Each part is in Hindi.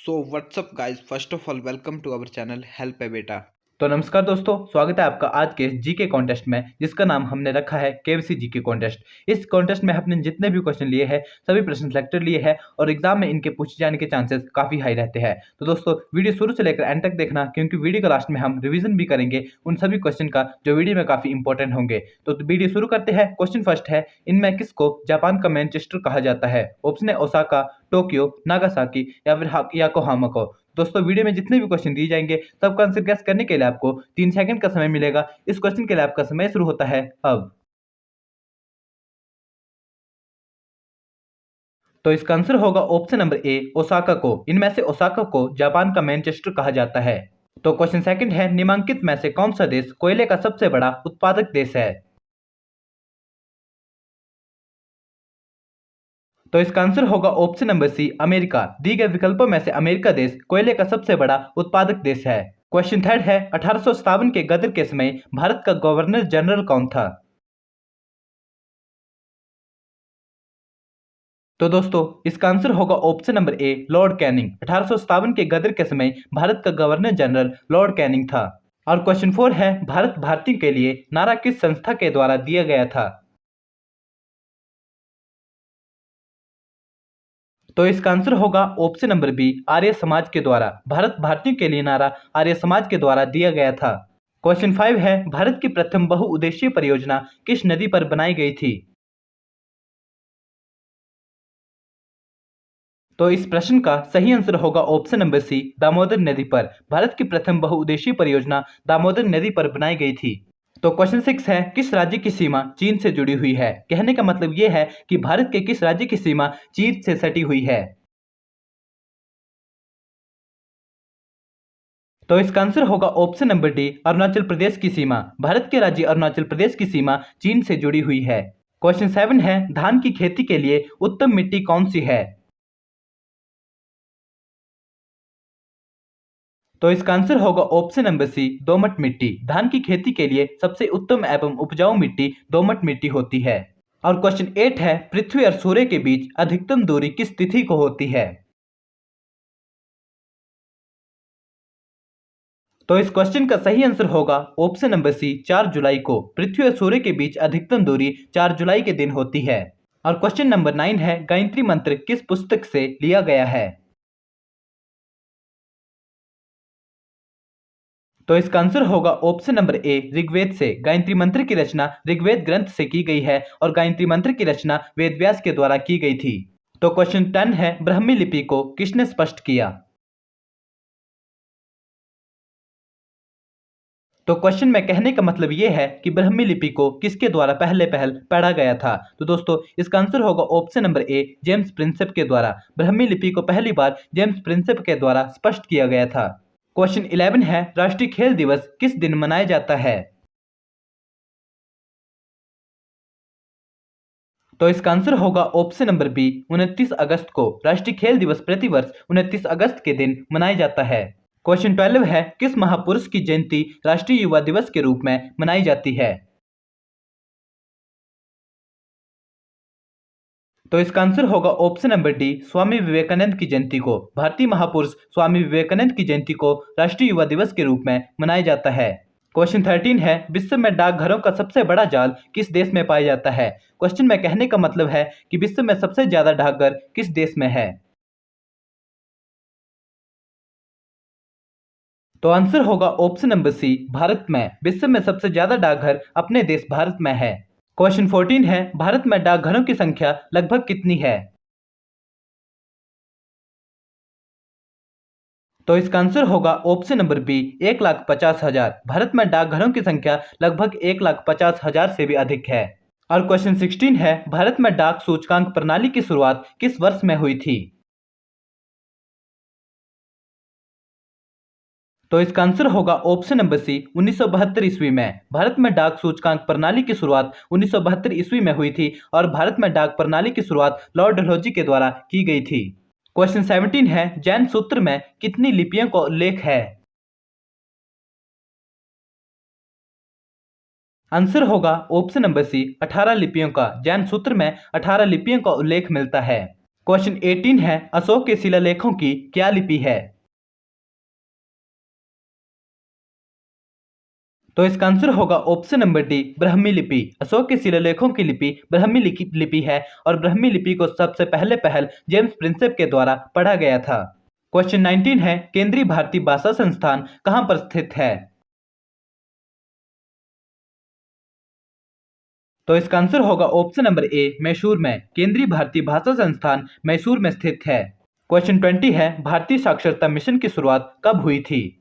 So what's up guys, first of all welcome to our channel Help a Beta। तो नमस्कार दोस्तों, स्वागत है आपका आज के जीके कॉन्टेस्ट में, जिसका नाम हमने रखा है केबीसी जीके कॉन्टेस्ट। इस कॉन्टेस्ट में हमने जितने भी क्वेश्चन लिए हैं सभी प्रश्न सेलेक्टेड लिए हैं और एग्जाम में इनके पूछे जाने के चांसेस काफी हाई रहते हैं। तो दोस्तों वीडियो शुरू से लेकर एंड तक देखना, क्योंकि वीडियो के लास्ट में हम रिविजन भी करेंगे उन सभी क्वेश्चन का जो वीडियो में काफी इंपॉर्टेंट होंगे। तो वीडियो शुरू करते हैं। क्वेश्चन फर्स्ट है, इनमें किसको जापान का मैनचेस्टर कहा जाता है? ऑप्शन है ओसाका, टोक्यो, नागासाकी या फिर याकोहामा को। दोस्तों वीडियो में जितने भी क्वेश्चन दिए जाएंगे सबका आंसर गैस करने के लिए आपको 3 सेकंड का समय मिलेगा। इस क्वेश्चन के लिए आपका समय शुरू होता है अब। तो इसका आंसर होगा ऑप्शन नंबर ए, ओसाका को। इनमें से ओसाका को जापान का मैनचेस्टर कहा जाता है। तो क्वेश्चन सेकंड है, निम्नलिखित में से कौन सा देश कोयले का सबसे बड़ा उत्पादक देश है? तो इसका आंसर होगा ऑप्शन नंबर सी, अमेरिका। दी गए विकल्पों में से अमेरिका देश कोयले का सबसे बड़ा उत्पादक देश है। क्वेश्चन थर्ड है, 1857 के गदर के समय भारत का गवर्नर जनरल कौन था? तो दोस्तों इसका आंसर होगा option number A, Lord Canning. 1857 के गदर के समय भारत का गवर्नर जनरल लॉर्ड कैनिंग था। और क्वेश्चन 4 है, भारत भारती के लिए नारा किस संस्था के द्वारा दिया गया था? तो इसका आंसर होगा option number B, Arya Samaj के द्वारा। भारत भारतीयों के लिए नारा आर्य समाज के द्वारा दिया गया था। क्वेश्चन 5 है, भारत की प्रथम बहुउद्देशीय परियोजना किस नदी पर बनाई गई थी? तो इस प्रश्न का सही आंसर होगा ऑप्शन नंबर सी, दामोदर नदी पर। भारत की प्रथम बहुउद्देशीय परियोजना दामोदर नदी पर बनाई गई थी। तो क्वेश्चन 6 है, किस राज्य की सीमा चीन से जुड़ी हुई है? कहने का मतलब यह है कि भारत के किस राज्य की सीमा चीन से सटी हुई है? तो इसका आंसर होगा option number D, Arunachal Pradesh की सीमा। भारत के राज्य अरुणाचल प्रदेश की सीमा चीन से जुड़ी हुई है। क्वेश्चन 7 है, धान की खेती के लिए उत्तम मिट्टी कौन सी है? तो इसका आंसर होगा ऑप्शन नंबर सी, दोमट मिट्टी। धान की खेती के लिए सबसे उत्तम एवं उपजाऊ मिट्टी दोमट मिट्टी होती है। और क्वेश्चन 8 है, पृथ्वी और सूर्य के बीच अधिकतम दूरी किस तिथि को होती है? तो इस क्वेश्चन का सही आंसर होगा ऑप्शन नंबर सी, 4 जुलाई को। पृथ्वी और सूर्य के बीच अधिकतम दूरी 4 जुलाई के दिन होती है। और क्वेश्चन नंबर 9 है, गायत्री मंत्र किस पुस्तक से लिया गया है? तो इसका आंसर होगा ऑप्शन नंबर ए, ऋग्वेद से। गायत्री मंत्र की रचना ऋग्वेद ग्रंथ से की गई है और गायत्री मंत्र की रचना वेदव्यास के द्वारा की गई थी। तो क्वेश्चन 10 है, ब्राह्मी लिपि को किसने स्पष्ट किया? तो क्वेश्चन में कहने का मतलब यह है कि ब्राह्मी लिपि को किसके द्वारा पहले पढ़ा गया था? तो दोस्तों इसका आंसर होगा option number A, James Prinsep के द्वारा। ब्राह्मी लिपि को पहली बार जेम्स प्रिंसेप के द्वारा स्पष्ट किया गया था। क्वेश्चन 11 है, राष्ट्रीय खेल दिवस किस दिन मनाया जाता है? तो इसका आंसर होगा ऑप्शन नंबर बी, 29 अगस्त को। राष्ट्रीय खेल दिवस प्रतिवर्ष 29 अगस्त के दिन मनाया जाता है। क्वेश्चन 12 है, किस महापुरुष की जयंती राष्ट्रीय युवा दिवस के रूप में मनाई जाती है? तो इसका आंसर होगा option number D, Swami Vivekananda की जयंती को। भारतीय महापुरुष स्वामी विवेकानंद की जयंती को राष्ट्रीय युवा दिवस के रूप में मनाया जाता है। क्वेश्चन 13 है, विश्व में डाकघरों का सबसे बड़ा जाल किस देश में पाया जाता है? क्वेश्चन में कहने का मतलब है कि विश्व में सबसे ज्यादा डाकघर किस देश में है? तो आंसर होगा ऑप्शन नंबर सी, भारत में। विश्व में सबसे ज्यादा डाकघर अपने देश भारत में है। क्वेश्चन 14 है, भारत में डाकघरों की संख्या लगभग कितनी है? तो इसका आंसर होगा ऑप्शन नंबर बी, 1,50,000। भारत में डाकघरों की संख्या लगभग 1,50,000 से भी अधिक है। और क्वेश्चन 16 है, भारत में डाक सूचकांक प्रणाली की शुरुआत किस वर्ष में हुई थी? तो इसका आंसर होगा ऑप्शन नंबर सी, 1972 ईस्वी में। भारत में डाक सूचकांक प्रणाली की शुरुआत 1972 ईस्वी में हुई थी और भारत में डाक प्रणाली की शुरुआत लॉर्ड डलहौजी के द्वारा की गई थी। क्वेश्चन 17 है, जैन सूत्र में कितनी लिपियों का उल्लेख है? आंसर होगा ऑप्शन नंबर सी, 18 लिपियों का। जैन सूत्र में 18 लिपियों का उल्लेख मिलता है। क्वेश्चन 18 है, अशोक के शिलालेखों की क्या लिपि है? तो इसका आंसर होगा ऑप्शन नंबर डी, ब्राह्मी लिपि। अशोक के शिलालेखों की लिपि ब्राह्मी लिपि है और ब्राह्मी लिपि को सबसे पहल जेम्स प्रिंसेप के द्वारा पढ़ा गया था। क्वेश्चन 19 है, केंद्रीय भारतीय भाषा संस्थान कहां पर स्थित है? तो इसका आंसर होगा ऑप्शन नंबर ए, मैसूर में। केंद्रीय भारतीय भाषा संस्थान मैसूर में स्थित है। क्वेश्चन 20 है, भारतीय साक्षरता मिशन की शुरुआत कब हुई थी?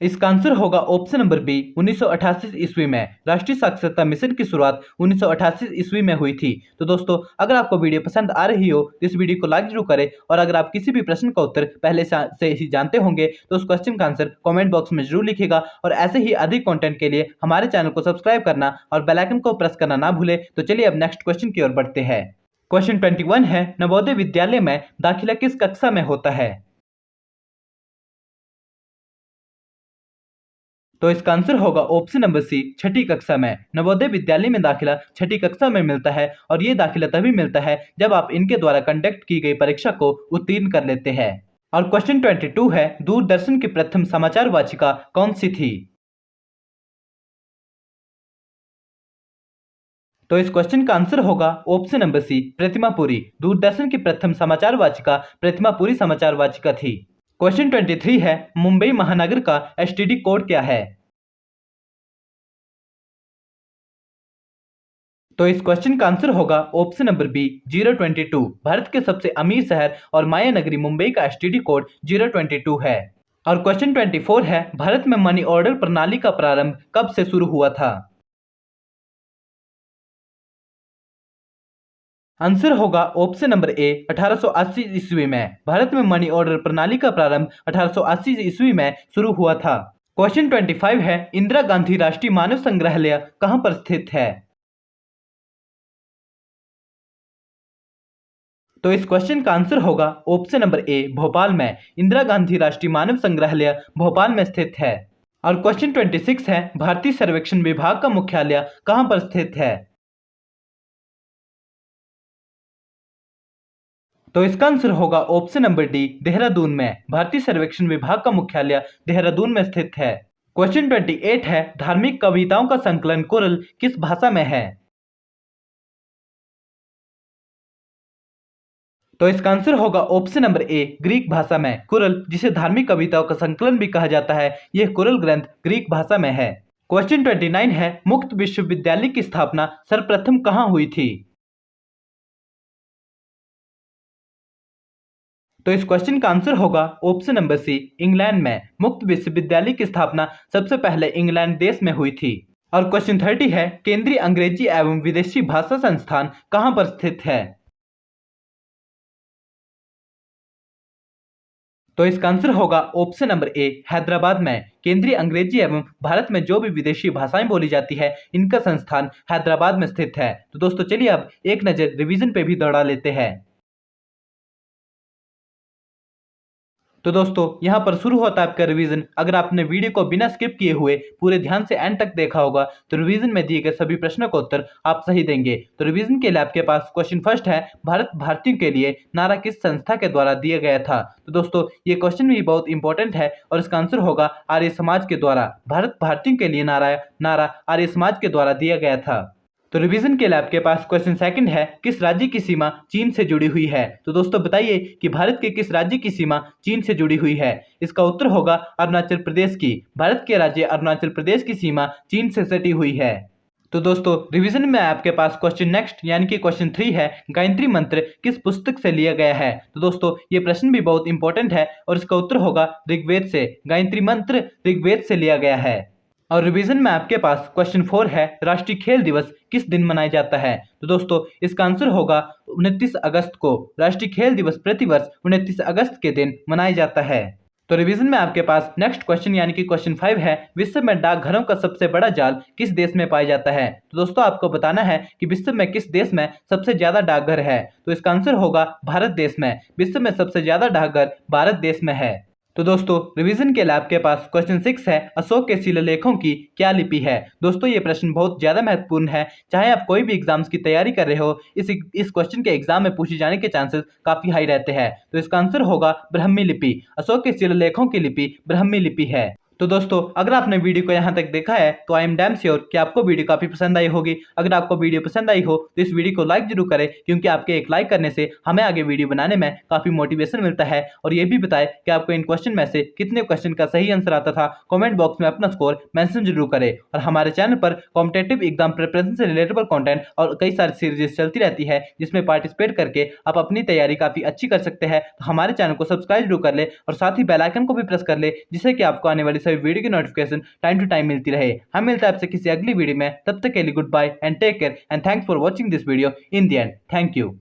इसका आंसर होगा ऑप्शन नंबर बी, 1988 ईस्वी में। राष्ट्रीय साक्षरता मिशन की शुरुआत 1988 ईस्वी में हुई थी। तो दोस्तों, अगर आपको वीडियो पसंद आ रही हो तो इस वीडियो को लाइक जरूर करें, और अगर आप किसी भी प्रश्न का उत्तर पहले से ही जानते होंगे तो उस क्वेश्चन का आंसर कमेंट बॉक्स में जरूर लिखिएगा। और ऐसे ही अधिक कंटेंट के लिए हमारे चैनल को सब्सक्राइब करना और बेल आइकन को प्रेस करना ना भूले। तो चलिए अब नेक्स्ट क्वेश्चन की ओर बढ़ते हैं। क्वेश्चन 21 है, नवोदय विद्यालय में दाखिला किस कक्षा में होता है? तो इसका आंसर होगा ऑप्शन नंबर सी, छठी कक्षा में। नवोदय विद्यालय में दाखिला छठी कक्षा में मिलता है, और ये दाखिला तभी मिलता है जब आप इनके द्वारा कंडक्ट की गई परीक्षा को उत्तीर्ण कर लेते हैं। और क्वेश्चन 22 है, दूरदर्शन की प्रथम समाचार वाचिका कौन सी थी? तो इस क्वेश्चन का आंसर होगा ऑप्शन नंबर सी, प्रतिमा पुरी। दूरदर्शन की प्रथम समाचार वाचिका प्रतिमा पुरी समाचार वाचिका थी। क्वेश्चन 23 है, मुंबई महानगर का एसटीडी कोड क्या है? तो इस क्वेश्चन का आंसर होगा ऑप्शन नंबर बी, 022। भारत के सबसे अमीर शहर और माया नगरी मुंबई का एसटीडी कोड 022 है। और क्वेश्चन 24 है, भारत में मनी ऑर्डर प्रणाली का प्रारंभ कब से शुरू हुआ था? आंसर होगा ऑप्शन नंबर ए, 1880 ईस्वी में। भारत में मनी ऑर्डर प्रणाली का प्रारंभ 1880 ईस्वी में शुरू हुआ था। क्वेश्चन 25 है, इंदिरा गांधी राष्ट्रीय मानव संग्रहालय कहां पर स्थित है? तो इस क्वेश्चन का आंसर होगा ऑप्शन नंबर ए, भोपाल में। इंदिरा गांधी राष्ट्रीय मानव संग्रहालय भोपाल में स्थित है। और क्वेश्चन 26 है, भारतीय सर्वेक्षण विभाग का मुख्यालय कहां पर स्थित है? तो इसका आंसर होगा ऑप्शन नंबर डी, देहरादून में। भारतीय सर्वेक्षण विभाग का मुख्यालय देहरादून में स्थित है। क्वेश्चन 28 है, धार्मिक कविताओं का संकलन कुरल किस भाषा में है? तो इसका आंसर होगा ऑप्शन नंबर ए, ग्रीक भाषा में। कुरल, जिसे धार्मिक कविताओं का संकलन भी कहा जाता है, यह कुरल ग्रंथ ग्रीक भाषा में है। क्वेश्चन 29 है, मुक्त विश्वविद्यालय की स्थापना सर्वप्रथम कहां हुई थी? तो इस क्वेश्चन का आंसर होगा ऑप्शन नंबर सी, इंग्लैंड में। मुक्त विश्वविद्यालय की स्थापना सबसे पहले इंग्लैंड देश में हुई थी। और क्वेश्चन 30 है, केंद्रीय अंग्रेजी एवं विदेशी भाषा संस्थान कहां पर स्थित है? तो इसका आंसर होगा ऑप्शन नंबर ए, हैदराबाद में। केंद्रीय अंग्रेजी एवं भारत में जो भी विदेशी भाषाएं बोली जाती है, इनका संस्थान हैदराबाद में स्थित है। तो दोस्तों, चलिए अब एक नजर रिवीजन पे भी दौड़ा लेते हैं। तो दोस्तों, यहाँ पर शुरू होता है आपका रिवीजन। अगर आपने वीडियो को बिना स्किप किए हुए पूरे ध्यान से एंड तक देखा होगा तो रिवीजन में दिए गए सभी प्रश्नों का उत्तर आप सही देंगे। तो रिवीजन के लिए आपके पास क्वेश्चन फर्स्ट है, भारत भारतीयों के लिए नारा किस संस्था के द्वारा दिया गया था? तो दोस्तों, ये क्वेश्चन भी बहुत इंपॉर्टेंट है और इसका आंसर होगा आर्य समाज के द्वारा। भारत भारतीयों के लिए नारा आर्य समाज के द्वारा दिया गया था। तो रिवीजन के लिए आपके पास क्वेश्चन सेकंड है, किस राज्य की सीमा चीन से जुड़ी हुई है? तो दोस्तों, बताइए कि भारत के किस राज्य की सीमा चीन से जुड़ी हुई है? इसका उत्तर होगा अरुणाचल प्रदेश की। भारत के राज्य अरुणाचल प्रदेश की सीमा चीन से सटी हुई है। तो दोस्तों, रिवीजन में आपके पास क्वेश्चन नेक्स्ट यानी कि क्वेश्चन 3 है, गायत्री मंत्र किस पुस्तक से लिया गया है? तो दोस्तों, ये प्रश्न भी बहुत इंपॉर्टेंट है और इसका उत्तर होगा ऋग्वेद से। गायत्री मंत्र ऋग्वेद से लिया गया है। और रिवीजन में आपके पास क्वेश्चन 4 है, राष्ट्रीय खेल दिवस किस दिन मनाया जाता है? तो दोस्तों, इसका आंसर होगा 29 अगस्त को। राष्ट्रीय खेल दिवस प्रतिवर्ष 29 अगस्त के दिन मनाया जाता है। तो रिवीजन में आपके पास नेक्स्ट क्वेश्चन यानी कि क्वेश्चन 5 है, विश्व में डाकघरों का सबसे बड़ा जाल किस देश में पाया जाता है? तो दोस्तों, आपको बताना है कि विश्व में किस देश में सबसे ज्यादा डाकघर है। तो इसका आंसर होगा भारत देश में। विश्व में सबसे ज्यादा डाकघर भारत देश में है। तो दोस्तों रिवीजन के लिए आपके पास क्वेश्चन 6 है, अशोक के शिलालेखों की क्या लिपि है। दोस्तों ये प्रश्न बहुत ज्यादा महत्वपूर्ण है, चाहे आप कोई भी एग्जाम्स की तैयारी कर रहे हो, इस क्वेश्चन के एग्जाम में पूछे जाने के चांसेस काफी हाई रहते हैं। तो इसका आंसर होगा ब्राह्मी लिपि। अशोक के शिलालेखों की लिपि ब्राह्मी लिपि है। तो दोस्तों अगर आपने वीडियो को यहाँ तक देखा है तो आई एम डैम श्योर कि आपको वीडियो काफी पसंद आई होगी। अगर आपको वीडियो पसंद आई हो तो इस वीडियो को लाइक जरूर करें, क्योंकि आपके एक लाइक करने से हमें आगे वीडियो बनाने में काफी मोटिवेशन मिलता है। और ये भी बताएं कि आपको इन क्वेश्चन में से कितने क्वेश्चन का सही आंसर आता था। कॉमेंट बॉक्स में अपना स्कोर मेंशन जरूर करें। और हमारे चैनल पर कॉम्पिटेटिव एग्जाम प्रिपरेशन से रिलेटेबल कंटेंट और कई सारी सीरीज चलती रहती है, जिसमें पार्टिसिपेट करके आप अपनी तैयारी काफी अच्छी कर सकते हैं। तो हमारे चैनल को सब्सक्राइब जरूर कर ले और साथ ही बेल आइकन को भी प्रेस कर ले, जिससे कि आपको आने वाली सभी वीडियो की नोटिफिकेशन टाइम टू टाइम मिलती रहे। हम मिलते हैं आपसे किसी अगली वीडियो में, तब तक के लिए good bye and take care and thanks for watching this video in the end. Thank you.